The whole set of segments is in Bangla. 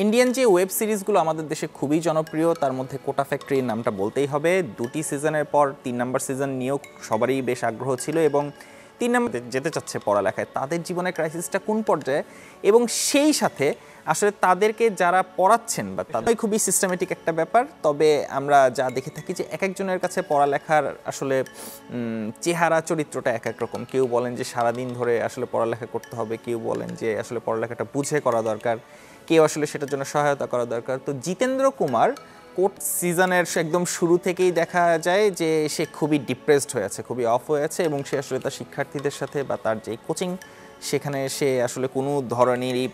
ইন্ডিয়ান যে ওয়েব সিরিজগুলো আমাদের দেশে খুবই জনপ্রিয় তার মধ্যে কোটা ফ্যাক্টরির নামটা বলতেই হবে। 2টি সিজনের পর 3 নম্বর সিজন নিয়েও সবারই বেশ আগ্রহ ছিল এবং 3 নম্বর যেতে চাচ্ছে পড়ালেখায়, তাদের জীবনের ক্রাইসিসটা কোন পর্যায়ে এবং সেই সাথে আসলে তাদেরকে যারা পড়াচ্ছেন বা তাদের খুবই সিস্টেমেটিক একটা ব্যাপার। তবে আমরা যা দেখে থাকি যে এক একজনের কাছে পড়ালেখার আসলে চেহারা চরিত্রটা এক এক রকম। কেউ বলেন যে সারাদিন ধরে আসলে পড়ালেখা করতে হবে, কেউ বলেন যে আসলে পড়ালেখাটা বুঝে করা দরকার, কেউ আসলে সেটার জন্য সহায়তা করা দরকার। তো জিতেন্দ্র কুমার কোর্ট সিজনের একদম শুরু থেকেই দেখা যায় যে সে খুবই ডিপ্রেসড হয়ে আছে, খুবই অফ হয়ে আছে এবং সে আসলে তার শিক্ষার্থীদের সাথে বা তার যে কোচিং সেখানে সে আসলে কোনো ধরনেরই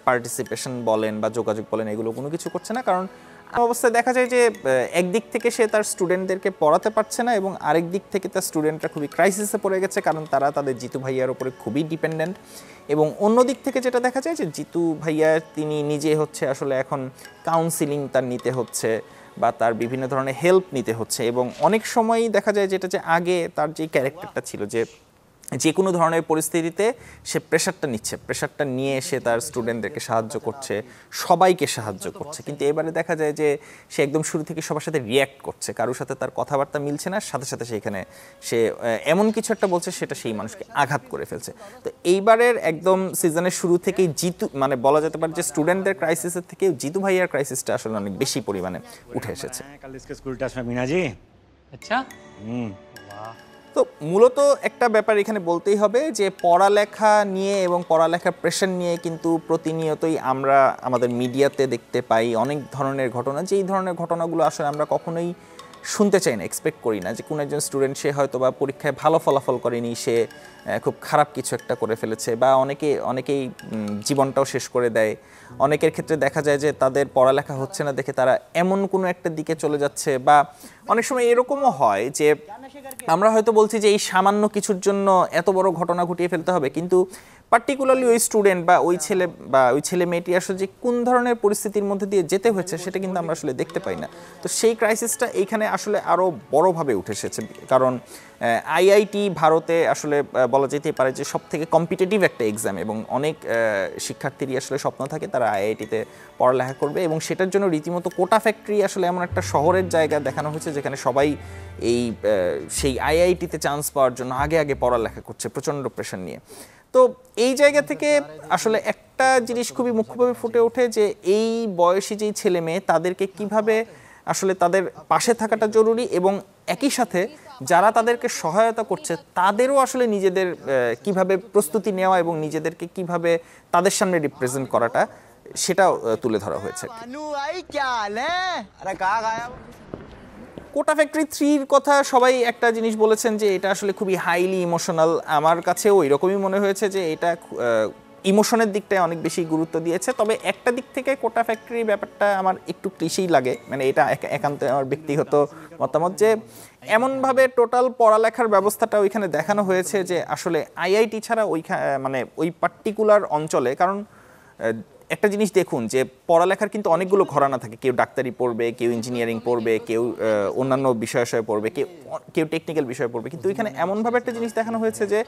পার্টিসিপেশন বলেন বা যোগাযোগ বলেন এগুলো কোনো কিছু করছে না। কারণ অবস্থায় দেখা যায় যে একদিক থেকে সে তার স্টুডেন্টদেরকে পড়াতে পারছে না এবং আরেক দিক থেকে তার স্টুডেন্টরা খুবই ক্রাইসিসে পড়ে গেছে, কারণ তারা তাদের জিতু ভাইয়ার উপরে খুবই ডিপেন্ডেন্ট। এবং অন্য দিক থেকে যেটা দেখা যায় যে জিতু ভাইয়া তিনি নিজে হচ্ছে আসলে এখন কাউন্সিলিং তার নিতে হচ্ছে বা তার বিভিন্ন ধরনের হেল্প নিতে হচ্ছে। এবং অনেক সময়ই দেখা যায় যেটা যে আগে তার যে ক্যারেক্টারটা ছিল যে কোনো ধরনের পরিস্থিতিতে সে প্রেশারটা নিচ্ছে, প্রেশারটা নিয়ে সে তার স্টুডেন্টদেরকে সাহায্য করছে, সবাইকে সাহায্য করছে। কিন্তু এবারে দেখা যায় যে সে একদম শুরু থেকে সবার সাথে রিয়্যাক্ট করছে, কারোর সাথে তার কথাবার্তা মিলছে না, সাথে সাথে সেখানে সে এমন কিছু একটা বলছে সেটা সেই মানুষকে আঘাত করে ফেলছে। তো এইবারের একদম সিজনের শুরু থেকেই জিতু মানে বলা যেতে পারে যে স্টুডেন্টদের ক্রাইসিসের থেকে জিতু ভাইয়ার ক্রাইসিসটা আসলে অনেক বেশি পরিমাণে উঠে এসেছে। আচ্ছা, তো মূলত একটা ব্যাপার এখানে বলতেই হবে যে পড়ালেখা নিয়ে এবং পড়ালেখার প্রেশার নিয়ে কিন্তু প্রতিনিয়তই আমরা আমাদের মিডিয়াতে দেখতে পাই অনেক ধরনের ঘটনা, যেই ধরনের ঘটনাগুলো আসলে আমরা কখনোই শুনতে চাই না, এক্সপেক্ট করি না। যে কোনো একজন স্টুডেন্ট সে হয়তো বা পরীক্ষায় ভালো ফলাফল করেনি, সে খুব খারাপ কিছু একটা করে ফেলেছে বা অনেকেই জীবনটাও শেষ করে দেয়। অনেকের ক্ষেত্রে দেখা যায় যে তাদের পড়ালেখা হচ্ছে না দেখে তারা এমন কোনো একটা দিকে চলে যাচ্ছে, বা অনেক সময় এরকমও হয় যে আমরা হয়তো বলছি যে এই সামান্য কিছুর জন্য এত বড় ঘটনা ঘটিয়ে ফেলতে হবে, কিন্তু পার্টিকুলারলি ওই স্টুডেন্ট বা ওই ছেলে মেয়েটি আসলে যে কোন ধরনের পরিস্থিতির মধ্যে দিয়ে যেতে হয়েছে সেটা কিন্তু আমরা আসলে দেখতে পাই না। তো সেই ক্রাইসিসটা এইখানে আসলে আরও বড়োভাবে উঠে এসেছে, কারণ আইআইটি ভারতে আসলে বলা যেতে পারে যে সব থেকে কম্পিটিটিভ একটা এক্সাম এবং অনেক শিক্ষার্থীরই আসলে স্বপ্ন থাকে তারা আইআইটিতে পড়ালেখা করবে এবং সেটার জন্য রীতিমতো কোটা ফ্যাক্টরি আসলে এমন একটা শহরের জায়গা দেখানো হয়েছে যেখানে সবাই সেই আইআইটিতে চান্স পাওয়ার জন্য আগে পড়ালেখা করছে প্রচণ্ড প্রেশার নিয়ে। তো এই জায়গা থেকে আসলে একটা জিনিস খুবই মুখ্যভাবে ফুটে ওঠে যে এই বয়সী যেই ছেলে মেয়ে তাদেরকে কিভাবে আসলে তাদের পাশে থাকাটা জরুরি এবং একই সাথে যারা তাদেরকে সহায়তা করছে তাদেরও আসলে নিজেদের কিভাবে প্রস্তুতি নেওয়া এবং নিজেদেরকে কিভাবে তাদের সামনে রিপ্রেজেন্ট করাটা সেটাও তুলে ধরা হয়েছে। কোটা ফ্যাক্টরি 3-র কথা সবাই একটা জিনিস বলেছেন যে এটা আসলে খুবই হাইলি ইমোশনাল। আমার কাছেও এরকমই মনে হয়েছে যে এটা ইমোশনের দিকটায় অনেক বেশি গুরুত্ব দিয়েছে। তবে একটা দিক থেকে কোটা ফ্যাক্টরি ব্যাপারটা আমার একটু কৃষিই লাগে, মানে এটা একান্ত আমার ব্যক্তিগত মতামত যে এমনভাবে টোটাল পড়ালেখার ব্যবস্থাটা ওইখানে দেখানো হয়েছে যে আসলে আইআইটি ছাড়া মানে ওই পার্টিকুলার অঞ্চলে, কারণ একটা জিনিস দেখুন যে পড়ালেখার কিন্তু অনেকগুলো ঘরানা থাকে, কেউ ডাক্তারি পড়বে, কেউ ইঞ্জিনিয়ারিং পড়বে, কেউ অন্যান্য বিষয়ে পড়বে, কেউ টেকনিক্যাল বিষয়ে পড়বে, কিন্তু এখানে এমনভাবে একটা জিনিস দেখানো হয়েছে যে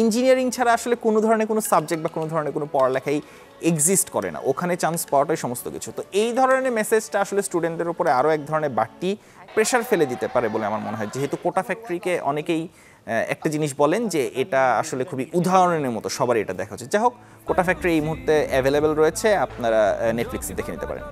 ইঞ্জিনিয়ারিং ছাড়া আসলে কোনো ধরনের কোনো সাবজেক্ট বা কোনো ধরনের কোনো পড়ালেখাই এক্সিস্ট করে না, ওখানে চান্স পাওয়াটাই সমস্ত কিছু। তো এই ধরনের মেসেজটা আসলে স্টুডেন্টদের উপরে আরও এক ধরনের বাড়তি প্রেশার ফেলে দিতে পারে বলে আমার মনে হয়, যেহেতু কোটা ফ্যাক্টরিকে অনেকেই একটা জিনিস বলেন যে এটা আসলে খুবই উদাহরণের মতো, সবার এটা দেখা হচ্ছে। যাই হোক, কোটা ফ্যাক্টরি এই মুহূর্তে অ্যাভেলেবেল রয়েছে, আপনারা নেটফ্লিক্সে দেখে নিতে পারেন।